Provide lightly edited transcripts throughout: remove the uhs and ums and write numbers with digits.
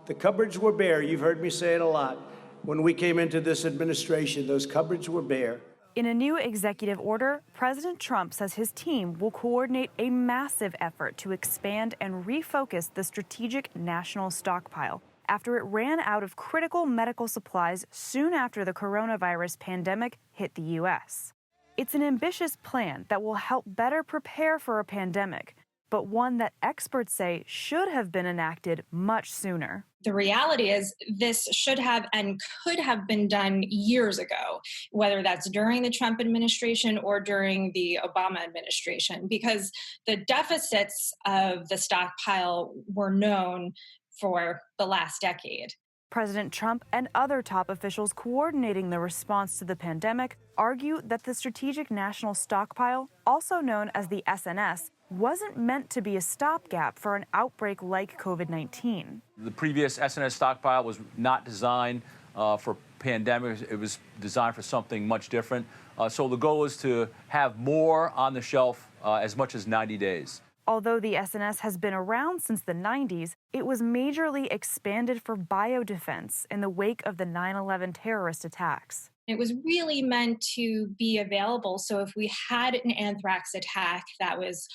The cupboards were bare. You've heard me say it a lot. When we came into this administration, those cupboards were bare. In a new executive order, President Trump says his team will coordinate a massive effort to expand and refocus the Strategic National Stockpile after it ran out of critical medical supplies soon after the coronavirus pandemic hit the U.S. It's an ambitious plan that will help better prepare for a pandemic, but one that experts say should have been enacted much sooner. The reality is this should have and could have been done years ago, whether that's during the Trump administration or during the Obama administration, because the deficits of the stockpile were known for the last decade. President Trump and other top officials coordinating the response to the pandemic argue that the Strategic National Stockpile, also known as the SNS, wasn't meant to be a stopgap for an outbreak like COVID-19. The previous SNS stockpile was not designed for pandemics. It was designed for something much different. So the goal is to have more on the shelf as much as 90 days. Although the SNS has been around since the 90s, it was majorly expanded for biodefense in the wake of the 9/11 terrorist attacks. It was really meant to be available. So if we had an anthrax attack that was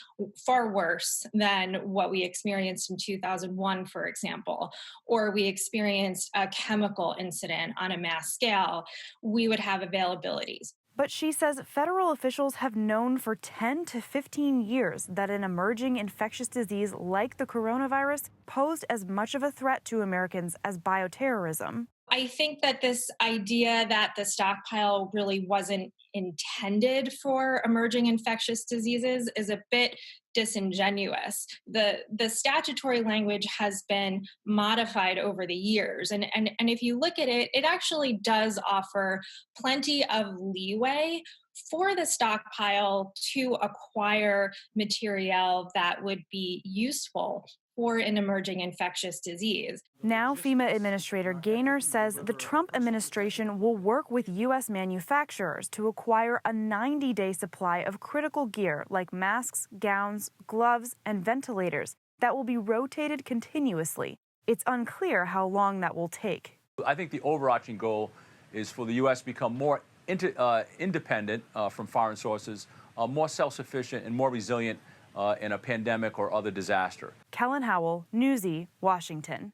far worse than what we experienced in 2001, for example, or we experienced a chemical incident on a mass scale, we would have availabilities. But she says federal officials have known for 10 to 15 years that an emerging infectious disease like the coronavirus posed as much of a threat to Americans as bioterrorism. I think that this idea that the stockpile really wasn't intended for emerging infectious diseases is a bit disingenuous. The statutory language has been modified over the years. And if you look at it, it actually does offer plenty of leeway for the stockpile to acquire material that would be useful for an emerging infectious disease. Now, FEMA Administrator Gaynor says the Trump administration will work with U.S. manufacturers to acquire a 90-day supply of critical gear like masks, gowns, gloves, and ventilators that will be rotated continuously. It's unclear how long that will take. I think the overarching goal is for the U.S. to become more independent from foreign sources, more self-sufficient and more resilient in a pandemic or other disaster. Kellen Howell, Newsy, Washington.